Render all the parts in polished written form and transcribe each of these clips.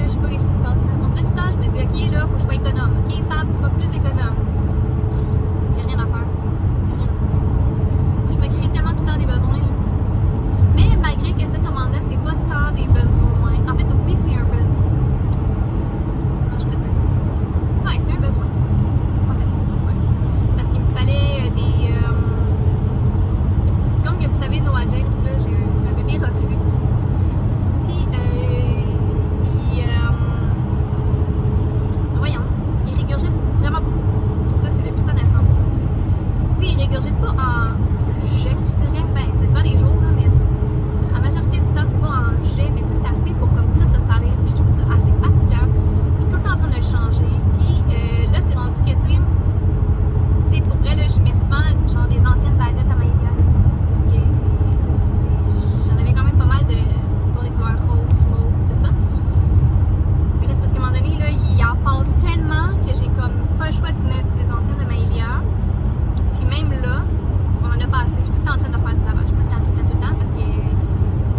je sais pas ce qui se passe là. On dirait tout le temps, je me dis, ok, là, faut que je sois économe. Ok, ça, tu seras plus économe. Y a rien à faire. Moi, je me crée tellement tout le temps des besoins, là. Mais malgré que cette commande-là, c'est pas tant des besoins. En fait, oui, c'est un besoin. Comment je peux dire? Ouais, c'est un besoin. En fait, ouais. Parce qu'il me fallait comme que vous savez, Noah James, là, c'est un bébé reflux. Puis, voyons, il régurgite vraiment beaucoup. Puis ça, c'est depuis sa naissance. Tu sais, il régurgite pas en jet, je dirais. Ben, c'est pas les jours, là, mais la majorité du temps, c'est pas en jet, mais c'est assez pour comme tout se salir. Puis je trouve ça assez fatigant. Je suis tout le temps en train de le changer. Puis là, c'est rendu que, tu sais, pour vrai, là, je mets souvent genre des anciennes baguettes à Maïlia. Parce que c'est ça, j'en avais quand même pas mal de dont les couleurs roses, mauve, tout ça. Mais là, c'est parce qu'à un moment donné, là, il en passe tellement que j'ai comme pas le choix de mettre des anciennes de Maïlia. Puis même là, on en a passé. Je suis tout le temps en train de faire du lavage. Tout le temps, tout le temps, tout le temps. Parce que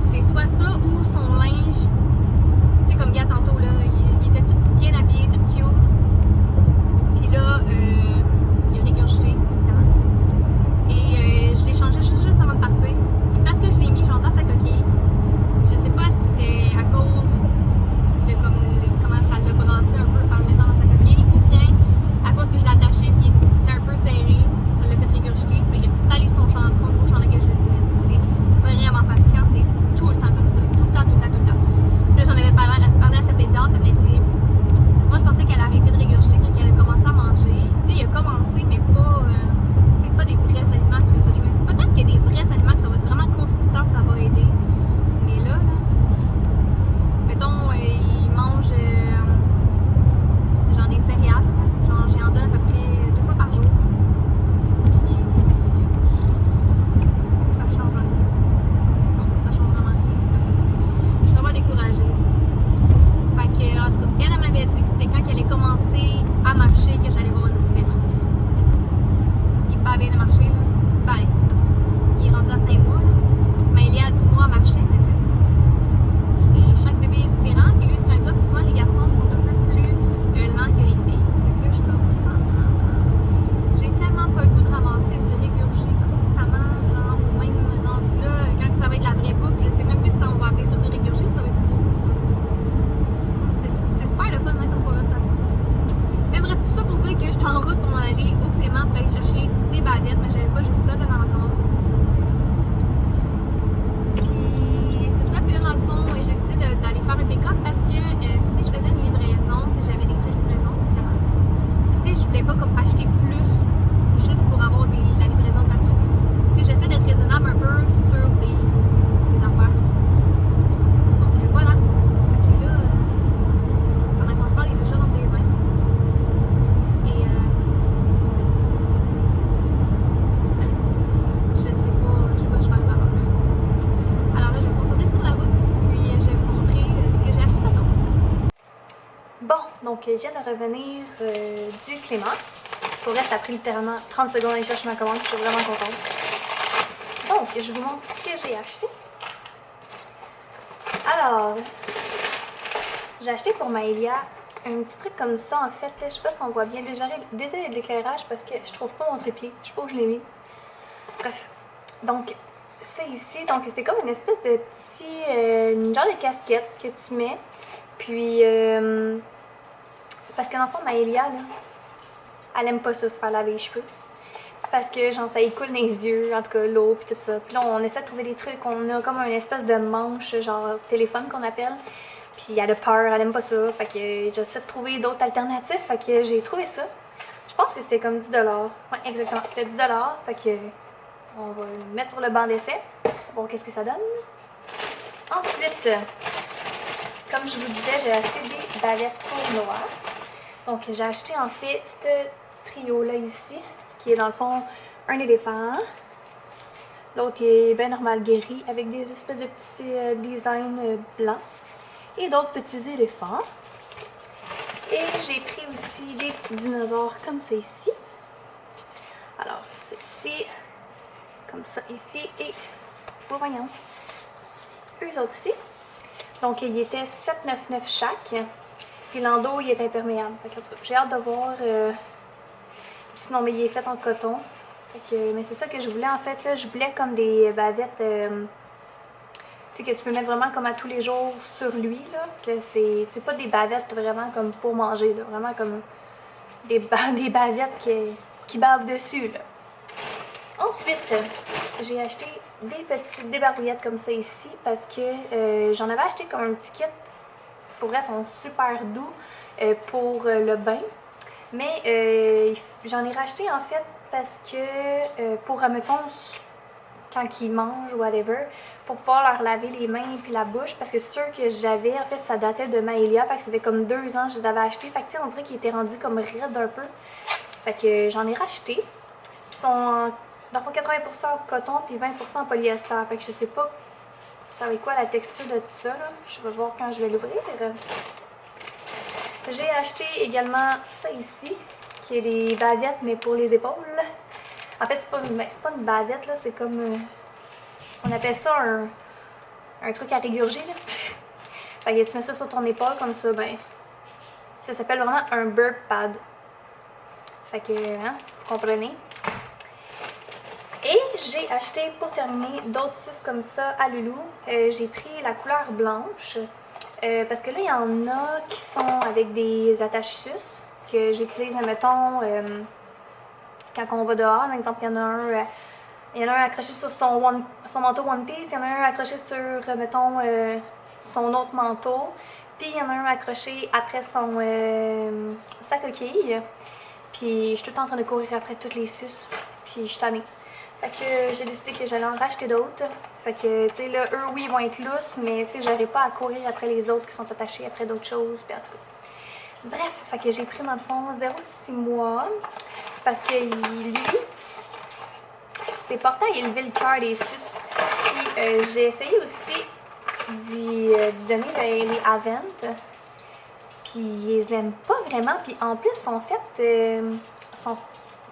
c'est soit ça ou son linge. Tu sais, comme gars tantôt, là, il était tout bien habillé, tout cute. Puis là, il a régurgité, évidemment. Et je l'ai changé juste avant de partir. Puis parce que je l'ai mis genre dans sa coquille, je sais pas si c'était à cause de comment ça l'a brassé un peu en le mettant dans sa coquille, ou bien à cause que je l'ai attaché puis c'était un peu serré, ça l'a fait régurgiter, puis il a sali son nouveau chandail que je lui ai dit. C'est vraiment fatigant, c'est tout le temps comme ça, tout le temps, tout le temps, tout le temps. Puis là, j'en avais parlé à sa pédiatre, elle m'a dit, parce que moi je pensais qu'elle arrêtait de régurgiter quand elle a commencé à manger. Tu sais, il a commencé, mais pas des vrais aliments, tout ça. Je me dis peut-être qu'il y a des vrais aliments que ça va être vraiment consistant, ça va aider. Mais là, mettons, il mange genre des céréales. Genre, j'en donne à peu près 2 fois par jour. Puis, ça change rien. Non, ça change vraiment rien. Je suis vraiment découragée. Fait que, en tout cas, elle m'avait dit que c'était quand elle allait commencer à marcher que j'allais voir une différence. Parce qu'il n'est pas bien de marcher, là. Ben, il est rendu à 5 mois, là. Mais il est à 10 mois à marcher, mais tu sais. Et chaque bébé est différent. Puis lui, c'est un gars, puis souvent, les garçons sont un peu plus lents que les filles. Fait que là, je suis comme, j'ai tellement pas le goût de ramasser du régurgie constamment, genre, ou même rendu là, quand ça va être la vraie bouffe, je sais même plus si on va appeler ça du régurgie ou ça va être du c'est super le fun, hein, comme conversation. Mais bref, tout ça pour dire que je suis en route pour m'en aller au Clément pour aller chercher des baguettes, mais j'avais pas juste ça là dans la commande. Puis c'est ça, puis là dans le fond, j'ai décidé d'aller faire un pick-up parce que si je faisais une livraison, j'avais des frais de livraison évidemment. Puis tu sais, je voulais pas comme acheter plus juste pour avoir la livraison gratuite. Tu sais, j'essaie d'être raisonnable un peu sur des affaires. Donc voilà. Fait que là, pendant qu'on se parle, il est déjà rendu les 20. Et je sais pas, je vais faire avant. Alors là, je vais me concentrer sur la route, puis je vais vous montrer ce que j'ai acheté tantôt. Bon, donc je viens de revenir du Clément. Pour vrai, ça a pris littéralement 30 secondes à aller chercher ma commande, je suis vraiment contente. Donc, je vous montre ce que j'ai acheté. Alors, j'ai acheté pour Maëlia un petit truc comme ça en fait. Je sais pas si on voit bien. Désolé de l'éclairage parce que je trouve pas mon trépied. Je sais pas où je l'ai mis. Bref. Donc, c'est ici. Donc, c'est comme une espèce de petit. Une genre de casquette que tu mets. Puis, parce que dans le fond, Maëlia, là, elle aime pas ça se faire laver les cheveux. Parce que, genre, ça écoule dans les yeux, en tout cas, l'eau, puis tout ça. Puis là, on essaie de trouver des trucs. On a comme une espèce de manche, genre téléphone qu'on appelle. Puis elle a peur, elle aime pas ça. Fait que j'essaie de trouver d'autres alternatives. Fait que j'ai trouvé ça. Je pense que c'était comme 10$. Ouais, exactement. C'était 10$. Fait que on va le mettre sur le banc d'essai. Voir qu'est-ce que ça donne. Ensuite, comme je vous disais, j'ai acheté des baguettes pour Noah. Donc j'ai acheté en fait ce petit trio-là ici. Qui est dans le fond un éléphant. L'autre est bien normal guéri avec des espèces de petits designs blancs. Et d'autres petits éléphants. Et j'ai pris aussi des petits dinosaures comme ça ici. Alors, ceci, comme ça ici, et voyons, eux autres ici. Donc, il était 7,99 chaque. Puis l'endos, il est imperméable. Fait que, j'ai hâte de voir. Sinon, mais il est fait en coton. Fait que, mais c'est ça que je voulais en fait. Là, je voulais comme des bavettes. Tu sais, que tu peux mettre vraiment comme à tous les jours sur lui. Là, que c'est pas des bavettes vraiment comme pour manger. Là, vraiment comme des bavettes qui bavent dessus. Là. Ensuite, j'ai acheté des petites débarbouillettes comme ça ici parce que j'en avais acheté comme un petit kit. Pour vrai, elles sont super doux pour le bain. Mais j'en ai racheté en fait parce que pour, admettons, quand ils mangent ou whatever, pour pouvoir leur laver les mains puis la bouche, parce que ceux que j'avais, en fait, ça datait de Maëlia, fait que ça fait comme 2 ans que je les avais achetés, fait que tu sais, on dirait qu'ils étaient rendus comme raides un peu. Fait que j'en ai racheté, puis ils sont dans le fond 80% en coton puis 20% en polyester, fait que je sais pas vous savez quoi la texture de tout ça, là. Je vais voir quand je vais l'ouvrir. J'ai acheté également ça ici, qui est des bavettes, mais pour les épaules. En fait, c'est pas une bavette, là, c'est comme... on appelle ça un truc à régurger, là. Fait que tu mets ça sur ton épaule, comme ça, ben... ça s'appelle vraiment un burp pad. Fait que, hein, vous comprenez. Et j'ai acheté, pour terminer, d'autres suces comme ça à Loulou. J'ai pris la couleur blanche. Parce que là, il y en a qui sont avec des attaches suces que j'utilise, admettons, quand on va dehors. Par exemple, il y en a un accroché sur son manteau One Piece, il y en a un accroché sur, mettons, son autre manteau. Puis il y en a un accroché après sa coquille. Puis je suis tout le temps en train de courir après toutes les suces. Puis je suis tannée. Fait que j'ai décidé que j'allais en racheter d'autres. Fait que, tu sais, là, eux, oui, ils vont être lousses, mais tu sais, j'aurais pas à courir après les autres qui sont attachés après d'autres choses, puis en tout cas. Bref, fait que j'ai pris, dans le fond, 0,6 mois, parce que lui, c'est porté à élever le cœur des suces. Puis j'ai essayé aussi d'y donner les Avent, puis ils les aiment pas vraiment, puis en plus, sont faites,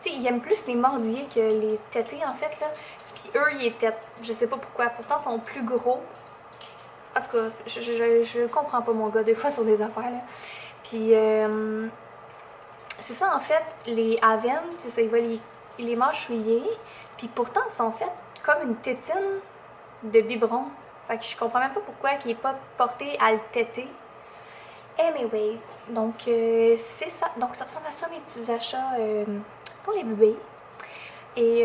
ils aiment plus les mordiers que les tétés en fait là. Puis eux ils étaient, je sais pas pourquoi, pourtant ils sont plus gros. En tout cas, je comprends pas mon gars des fois sur des affaires là. Puis c'est ça en fait, les Avent, c'est ça, il va les mâchouiller. Puis pourtant ils sont faits comme une tétine de biberon. Fait que je comprends même pas pourquoi il est pas porté à le téter. Anyways, donc c'est ça. Donc ça ressemble à ça mes petits achats pour les bébés. Et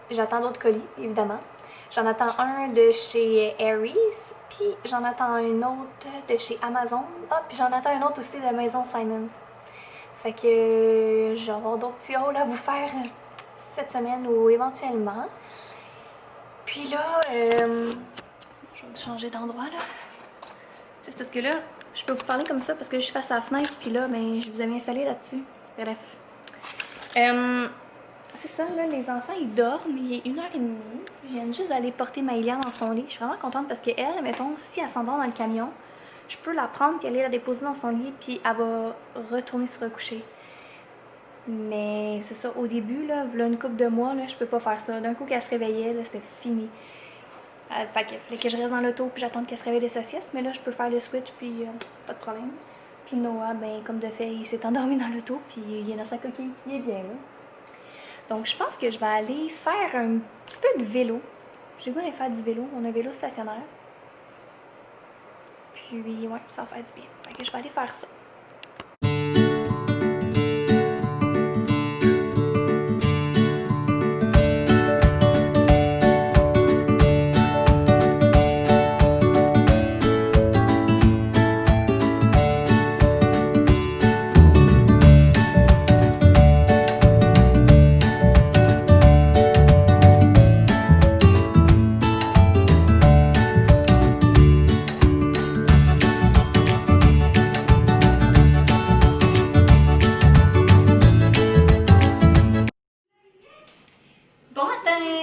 j'attends d'autres colis, évidemment. J'en attends un de chez Aries, puis j'en attends un autre de chez Amazon. Ah, puis j'en attends un autre aussi de Maison Simons. Fait que je vais avoir d'autres petits hauls à vous faire cette semaine ou éventuellement. Puis là, je vais changer d'endroit là. C'est parce que là, je peux vous parler comme ça parce que je suis face à la fenêtre, puis là, ben, je vous ai mis installé là-dessus. Bref. C'est ça, là, les enfants, ils dorment, il est 1h30. Je viens juste d'aller porter Maëlia dans son lit. Je suis vraiment contente parce qu'elle, mettons, si elle s'endort dans le camion, je peux la prendre puis aller la déposer dans son lit, puis elle va retourner se recoucher. Mais c'est ça, au début, là, voilà une couple de mois, là, je peux pas faire ça. D'un coup qu'elle se réveillait, là, c'était fini. Fait qu'il fallait que je reste dans l'auto puis j'attende qu'elle se réveille de sa sieste, mais là, je peux faire le switch, puis pas de problème. Puis Noah, ben, comme de fait, il s'est endormi dans l'auto, puis il est dans sa coquille, il est bien là. Donc, je pense que je vais aller faire un petit peu de vélo. J'ai goût d'aller faire du vélo. On a un vélo stationnaire. Puis, ouais, ça va faire du bien. Fait que je vais aller faire ça.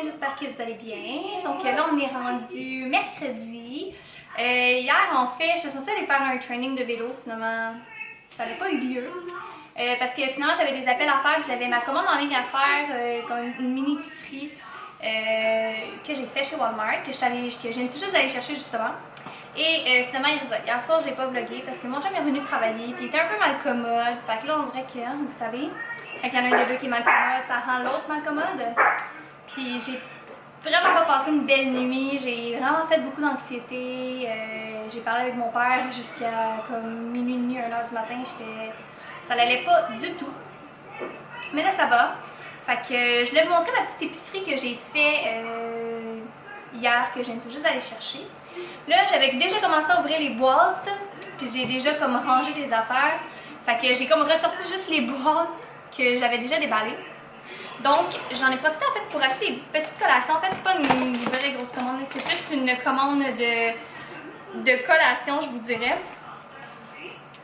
J'espère que vous allez bien. Donc là, on est rendu mercredi. Hier, en fait, j'étais censée aller faire un training de vélo. Finalement, ça n'avait pas eu lieu. Parce que finalement, j'avais des appels à faire. J'avais ma commande en ligne à faire, comme une mini épicerie. que j'ai fait chez Walmart, que je viens tout juste d'aller chercher justement. Et finalement, hier soir, j'ai pas vlogué parce que mon chum est revenu travailler, puis il était un peu mal commode. Fait que là, on dirait que, vous savez, quand il y en a un des deux qui est mal commode, ça rend l'autre mal commode. Puis j'ai vraiment pas passé une belle nuit, j'ai vraiment fait beaucoup d'anxiété. J'ai parlé avec mon père jusqu'à comme minuit et demi, 1h du matin. Ça l'allait pas du tout. Mais là, ça va. Fait que je voulais vous montrer ma petite épicerie que j'ai fait hier, que je viens tout juste d'aller chercher. Là, j'avais déjà commencé à ouvrir les boîtes, puis j'ai déjà comme rangé des affaires. Fait que j'ai comme ressorti juste les boîtes que j'avais déjà déballées. Donc, j'en ai profité en fait pour acheter des petites collations. En fait, c'est pas une vraie grosse commande, c'est plus une commande de collation, je vous dirais.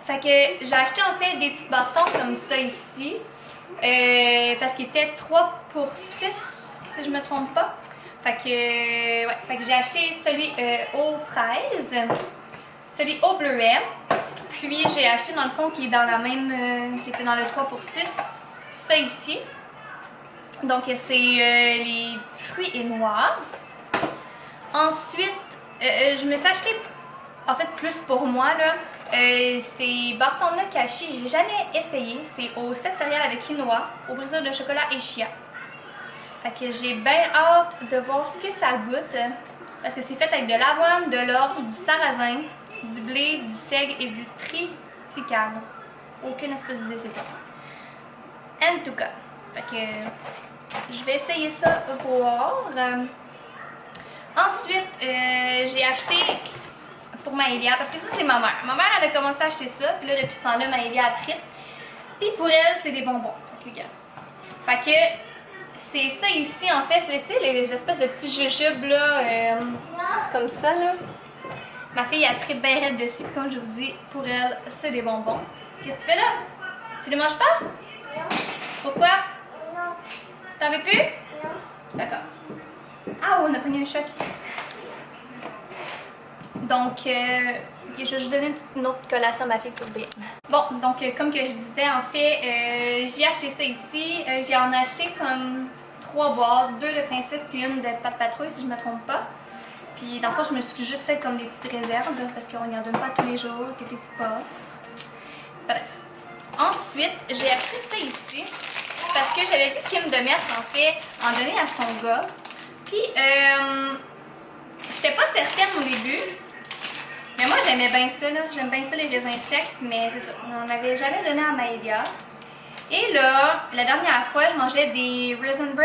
Fait que j'ai acheté en fait des petits bâtons comme ça ici. Parce qu'il était 3 pour 6, si je me trompe pas. Fait que j'ai acheté celui aux fraises, celui au bleuet. Puis j'ai acheté dans le fond qui est dans la même, qui était dans le 3 pour 6, ça ici. Donc c'est les fruits et noirs. Ensuite, je me suis acheté en fait plus pour moi là. Ces bâtons-là cachés, j'ai jamais essayé. C'est au 7 céréales avec quinoa, au brisure de chocolat et chia. Fait que j'ai bien hâte de voir ce que ça goûte. Parce que c'est fait avec de l'avoine, de l'orge, du sarrasin, du blé, du seigle et du triticale. Aucune espèce d'idée c'est quoi. En tout cas, fait que je vais essayer ça pour voir. Ensuite, j'ai acheté pour Maëlia, parce que ça c'est ma mère. Ma mère elle a commencé à acheter ça, puis là depuis ce temps-là, Maëlia a tripe. Puis pour elle, c'est des bonbons. Fait que c'est ça ici en fait, c'est les espèces de petits jujubes là, comme ça là. Ma fille a tripe bien raide dessus, puis comme je vous dis, pour elle, c'est des bonbons. Qu'est-ce que tu fais là? Tu les manges pas? Non. Pourquoi? Non. T'en veux plus? Non. D'accord. Ah, on a pris un choc. Donc, je vais juste donner une autre collation à ma fille pour bien. Bon, donc comme que je disais, en fait, j'ai acheté ça ici. J'ai en acheté comme 3 boîtes, 2 de princesse puis une de pâte patrouille si je ne me trompe pas. Puis dans le fond, je me suis juste fait comme des petites réserves parce qu'on n'y en donne pas tous les jours, inquiétez-vous pas. Bref. Ensuite, j'ai acheté ça ici parce que j'avais vu Kim Demers en fait en donner à son gars. Puis, j'étais pas certaine au début. Mais moi, j'aimais bien ça, là. J'aime bien ça, les raisins secs, mais c'est ça. On n'avait jamais donné à Maëlia. Et là, la dernière fois, je mangeais des Raisin Bran.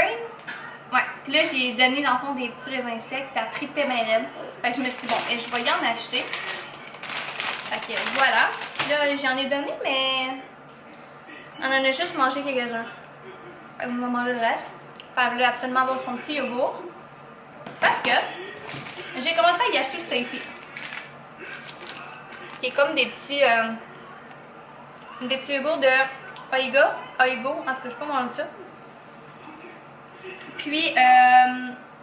Ouais. Puis là, j'ai donné, dans le fond, des petits raisins secs, puis elle tripait bien raide. Fait que je me suis dit, bon, et je vais y en acheter. Fait que voilà. Là, j'en ai donné, mais on en a juste mangé quelques-uns. Fait que on va manger le reste. Puis elle voulait absolument avoir son petit yogourt. Parce que j'ai commencé à y acheter ça ici. Qui est comme des petits yogourts de Aigo, en tout cas je sais pas comment on dit ça. Puis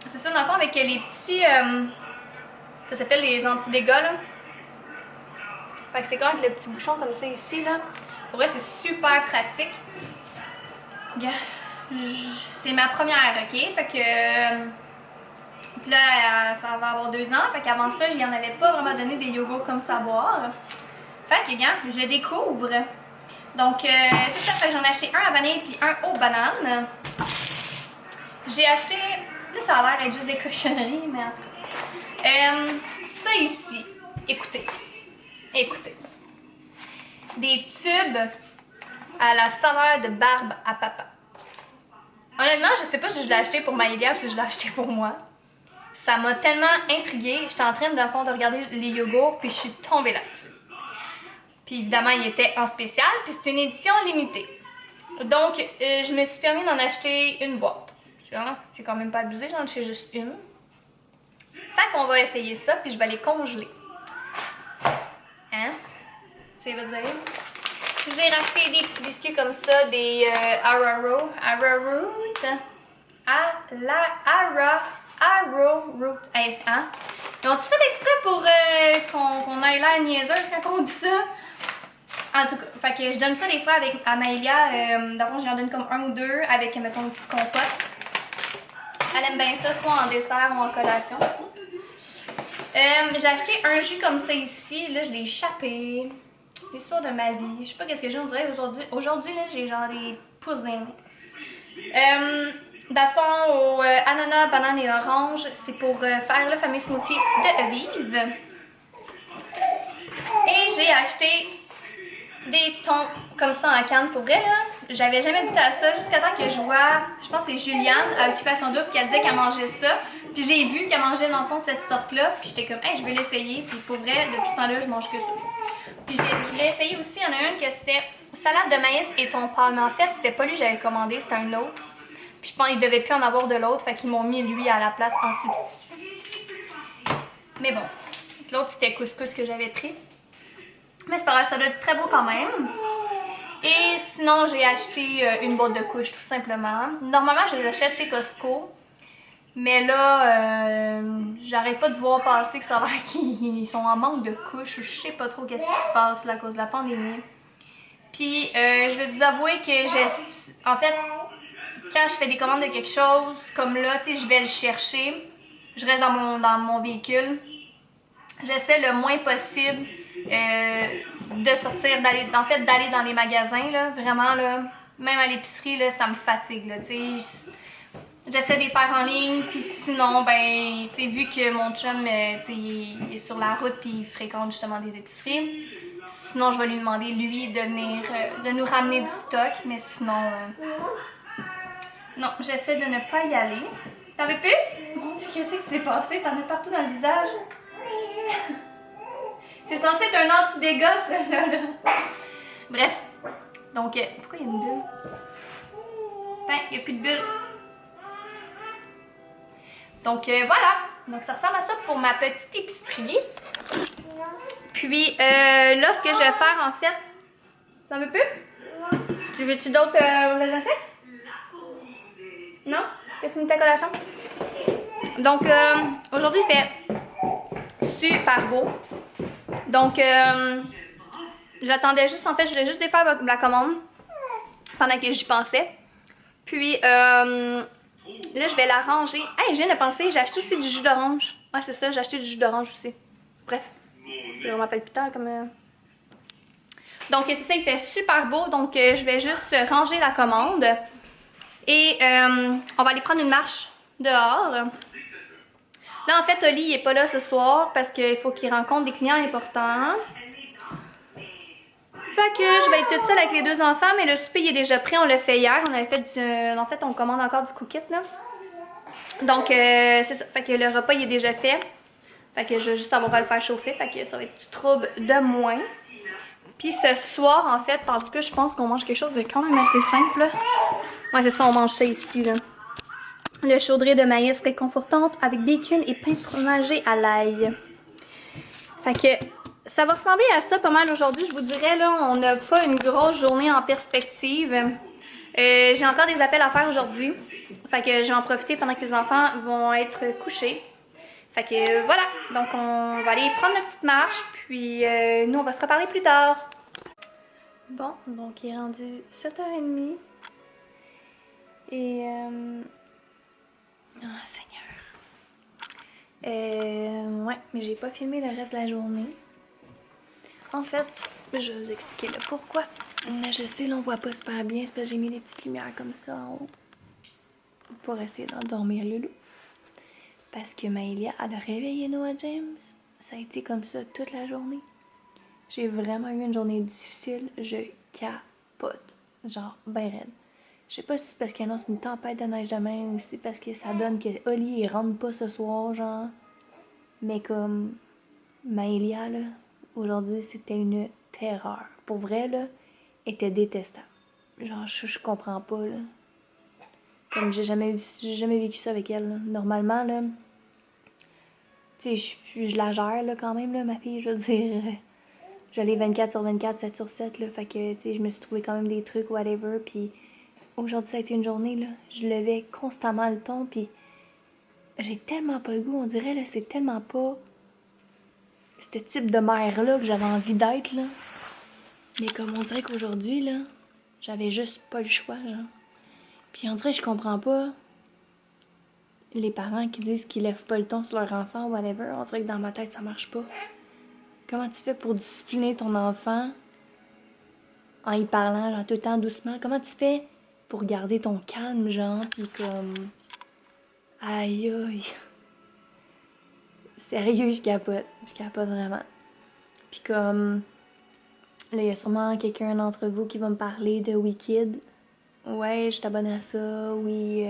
c'est ça dans le fond avec les petits, ça s'appelle les anti-dégâts là. Fait que c'est comme avec le petit bouchon comme ça ici là. Pour vrai c'est super pratique. C'est ma première, ok? Fait que puis là, ça va avoir 2 ans. Fait qu'avant ça, j'y en avais pas vraiment donné des yogourts comme ça à boire. Fait que, regarde, je découvre. Donc, c'est ça. Fait que j'en ai acheté un à vanille puis un aux bananes. J'ai acheté... Là, ça a l'air d'être juste des cochonneries, mais en tout cas. Ça ici. Écoutez. Écoutez. Des tubes à la saveur de barbe à papa. Honnêtement, je sais pas si je l'ai acheté pour Maëlia ou si je l'ai acheté pour moi. Ça m'a tellement intriguée. J'étais en train de regarder les yogourts, puis je suis tombée là-dessus. Puis évidemment, il était en spécial, puis c'est une édition limitée. Donc, je me suis permis d'en acheter une boîte. J'ai quand même pas abusé, j'en ai acheté juste une. Fait qu'on va essayer ça, puis je vais les congeler. Hein? Tu veux dire? J'ai racheté des petits biscuits comme ça, des arrowroot. Arrowroot. Hey, hein? Ils ont-tu fait exprès pour qu'on ait l'air niaiseuse quand on dit ça? En tout cas, fait que je donne ça des fois à Maëlia. D'abord, j'en donne comme 1 ou 2 avec, mettons, une petite compote. Elle aime bien ça, soit en dessert ou en collation. J'ai acheté un jus comme ça ici. Là, je l'ai échappé. L'histoire de ma vie. Je sais pas qu'est-ce que j'ai, on dirait aujourd'hui. Aujourd'hui, là, j'ai genre des pousins. Dans le fond, au ananas, banane et orange, c'est pour faire le fameux smoothie de Vive. Et j'ai acheté des thons comme ça en canne. Pour vrai, là, j'avais jamais goûté à ça jusqu'à temps que je vois, je pense que c'est Juliane à Occupation Double qui a dit qu'elle mangeait ça. Puis j'ai vu qu'elle mangeait dans le fond cette sorte-là. Puis j'étais comme, hey, je vais l'essayer. Puis pour vrai, depuis ce temps-là, je mange que ça. Puis je l'ai essayé aussi. Il y en a une que c'était salade de maïs et thon pâle. Mais en fait, c'était pas lui que j'avais commandé, c'était un autre. Puis je pense qu'il devait plus en avoir de l'autre. Fait qu'ils m'ont mis lui à la place en substitut. Mais bon, l'autre c'était couscous que j'avais pris. Mais c'est pas grave, ça doit être très beau quand même. Et sinon, j'ai acheté une boîte de couches tout simplement. Normalement, je les achète chez Costco. Mais là, j'arrête pas de voir passer que ça a l'air qu'ils sont en manque de couches. Ou je sais pas trop qu'est-ce qui se passe là, à cause de la pandémie. Puis, je vais vous avouer que en fait, quand je fais des commandes de quelque chose, comme là, tu sais, je vais le chercher. Je reste dans mon véhicule. J'essaie le moins possible de sortir, d'aller dans les magasins, là. Vraiment, là, même à l'épicerie, là, ça me fatigue, là, tu sais. J'essaie de les faire en ligne, puis sinon, ben, tu sais, vu que mon chum, tu sais, il est sur la route, puis il fréquente justement des épiceries, sinon, je vais lui demander, lui, de venir, de nous ramener du stock, mais sinon, non, j'essaie de ne pas y aller. T'en veux plus? Mon Dieu, qu'est-ce qui s'est passé? T'en as partout dans le visage. C'est censé être un anti-dégât, celle-là. Bref. Donc, pourquoi il y a une bulle? Hein, il n'y a plus de bulle. Donc, voilà. Donc, ça ressemble à ça pour ma petite épicerie. Puis, là, ce que je vais faire, en fait... T'en veux plus? Tu veux-tu d'autres raisins secs? Non? T'as fini ta collation? Donc, aujourd'hui, il fait super beau. Donc, j'attendais juste, en fait, je voulais juste défaire la commande pendant que j'y pensais. Puis, là, je vais la ranger. Hey, je viens de penser, j'ai acheté aussi du jus d'orange. Ouais, c'est ça, j'ai acheté du jus d'orange aussi. Bref, c'est vraiment palpitant comme... Donc, c'est ça, il fait super beau. Donc, je vais juste ranger la commande. Et on va aller prendre une marche dehors. Là, en fait, Oli, il n'est pas là ce soir parce qu'il faut qu'il rencontre des clients importants. Fait que je vais être toute seule avec les deux enfants, mais le souper il est déjà prêt, on l'a fait hier. On avait fait en fait, on commande encore du cookit, là. Donc, c'est ça. Fait que le repas, il est déjà fait. Fait que je vais juste avoir à le faire chauffer. Fait que ça va être du trouble de moins. Puis ce soir, en fait, en plus, je pense qu'on mange quelque chose de quand même assez simple. Ouais, c'est ça, on mange ça ici, là. Le chaudré de maïs réconfortante avec bacon et pain fromagé à l'ail. Fait que ça va ressembler à ça pas mal aujourd'hui. Je vous dirais, là, on n'a pas une grosse journée en perspective. J'ai encore des appels à faire aujourd'hui. Fait que je vais en profiter pendant que les enfants vont être couchés. Fait que voilà. Donc on va aller prendre notre petite marche. Puis nous, on va se reparler plus tard. Bon, donc il est rendu 7h30. Et... Oh, Seigneur. Ouais, mais j'ai pas filmé le reste de la journée. En fait, je vais vous expliquer le pourquoi. Là, je sais, là, on voit pas super bien. C'est parce que j'ai mis des petites lumières comme ça en haut. Pour essayer d'endormir Loulou. Parce que Maëlia, elle a réveillé Noah James. Ça a été comme ça toute la journée. J'ai vraiment eu une journée difficile. Je capote. Genre, ben raide. Je sais pas si c'est parce qu'il annonce une tempête de neige demain ou si c'est parce que ça donne que Oli il rentre pas ce soir, genre. Mais comme Maëlia, là, aujourd'hui, c'était une terreur. Pour vrai, là, elle était détestable. Genre, je comprends pas, là. Comme j'ai jamais vécu ça avec elle, là. Normalement, là, tu sais, je la gère, là, quand même, là, ma fille, je veux dire. J'allais 24 sur 24, 7 sur 7, là. Fait que, tu sais, je me suis trouvé quand même des trucs, whatever, puis... Aujourd'hui, ça a été une journée, là, je levais constamment le ton, puis j'ai tellement pas le goût, on dirait, là, c'est tellement pas ce type de mère-là que j'avais envie d'être, là. Mais comme on dirait qu'aujourd'hui, là, j'avais juste pas le choix, genre. Puis on dirait que je comprends pas les parents qui disent qu'ils lèvent pas le ton sur leur enfant ou whatever, on dirait que dans ma tête, ça marche pas. Comment tu fais pour discipliner ton enfant en y parlant, genre tout le temps doucement? Comment tu fais pour garder ton calme, genre, pis comme... Aïe, aïe. Sérieux, je capote vraiment. Puis comme... Là, il y a sûrement quelqu'un d'entre vous qui va me parler de Wicked. Ouais, je suis abonnée à ça, oui,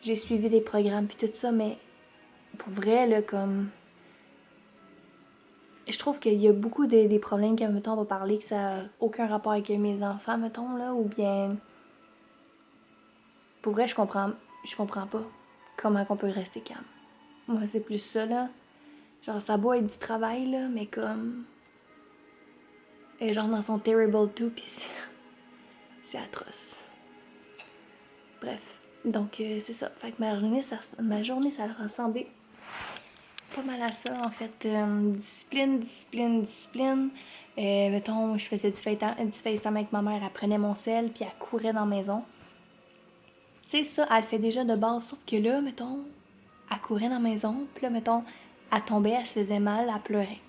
j'ai suivi des programmes puis tout ça, mais pour vrai, là, comme... Je trouve qu'il y a beaucoup des problèmes que, mettons, on va parler que ça n'a aucun rapport avec mes enfants, mettons, là, ou bien... Pour vrai, je comprends pas comment on peut rester calme. Moi, c'est plus ça, là. Genre, ça doit être du travail, là, mais comme... Et genre dans son Terrible 2, pis c'est atroce. Bref, donc c'est ça. Fait que ma journée, ça ressemblait pas mal à ça, en fait. Discipline. Mettons, je faisais du FaceTime avec ma mère, elle prenait mon sel, puis elle courait dans la maison. Tu sais, ça, elle le fait déjà de base, sauf que là, mettons, elle courait dans la maison, puis là, mettons, elle tombait, elle se faisait mal, elle pleurait.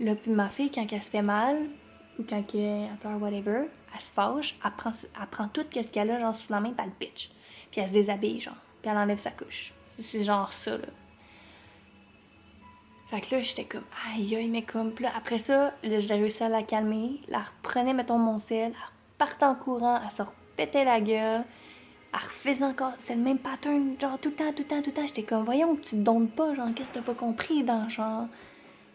Là, puis ma fille, quand elle se fait mal, ou quand elle pleure, whatever, elle se fâche, elle prend tout ce qu'elle a, genre, sous la main, puis elle le pitch. Puis elle se déshabille, genre, puis elle enlève sa couche. C'est genre ça, là. Fait que là, j'étais comme, aïe, mais comme, puis là, après ça, là, j'ai réussi à la calmer, elle reprenait, mettons, mon sel, elle partait en courant, elle se repétait la gueule, elle refaisait encore, c'est le même pattern, genre, tout le temps, j'étais comme, voyons, tu te donnes pas, genre, qu'est-ce que t'as pas compris dans, genre,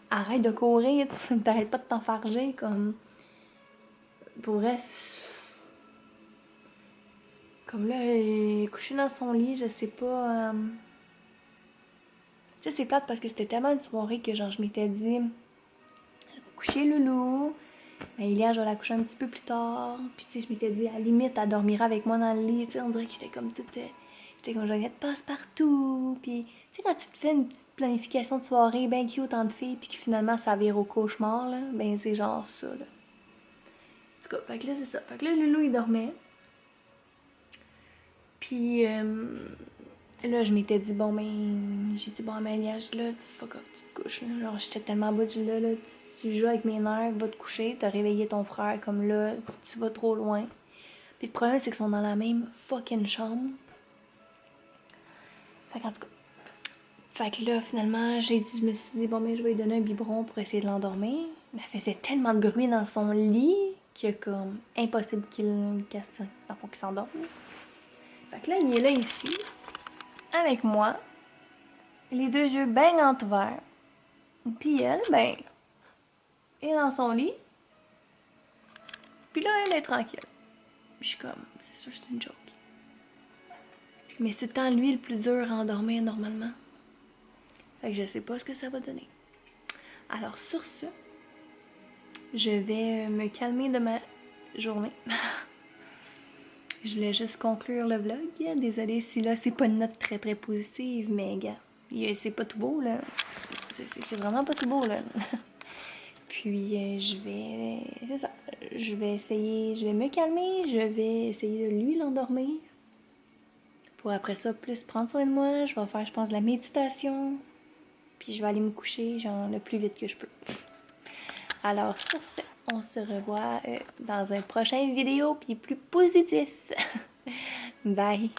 arrête de courir, t'arrêtes pas de t'enfarger, comme, pour vrai, comme là, elle est couchée dans son lit, je sais pas, tu sais, c'est plate parce que c'était tellement une soirée que, genre, je m'étais dit, je vais coucher Loulou, mais Ilia, je vais la coucher un petit peu plus tard. Puis, tu sais, je m'étais dit, à la limite, elle dormira avec moi dans le lit. Tu sais, on dirait que j'étais comme toute... J'étais comme, je vais être passe-partout. Puis, tu sais, quand tu te fais une petite planification de soirée bien cute autant de filles, puis que finalement, ça vire au cauchemar, là, ben c'est genre ça, là. En tout cas, fait que là, c'est ça. Fait que là, Loulou, il dormait. Puis, là, je m'étais dit, bon, ben... J'ai dit, bon, Amélia, là, fuck off, tu te couches, là. Genre, j'étais tellement bout, je dis, là, tu joues avec mes nerfs, va te coucher, t'as réveillé ton frère, comme là, tu vas trop loin. Puis le problème, c'est qu'ils sont dans la même fucking chambre. Fait qu'en tout cas... Fait que là, finalement, je me suis dit, bon, mais je vais lui donner un biberon pour essayer de l'endormir. Mais elle faisait tellement de bruit dans son lit que, comme, impossible qu'il s'endorme. Fait que là, il est là, ici, avec moi, les deux yeux bien entouverts. Puis elle, ben, elle est dans son lit. Puis là, elle est tranquille. Puis je suis comme, c'est sûr que c'est une joke. Mais c'est tout le temps lui le plus dur à endormir normalement. Fait que je sais pas ce que ça va donner. Alors sur ce, je vais me calmer de ma journée. Je voulais juste conclure le vlog. Désolée si là c'est pas une note très très positive, mais gars, c'est pas tout beau là. C'est vraiment pas tout beau là. Puis c'est ça. Je vais me calmer, je vais essayer de lui l'endormir. Pour après ça, plus prendre soin de moi. Je vais faire, je pense, de la méditation. Puis je vais aller me coucher, genre, le plus vite que je peux. Alors, sur ce, on se revoit dans un prochain vidéo, puis plus positif. Bye!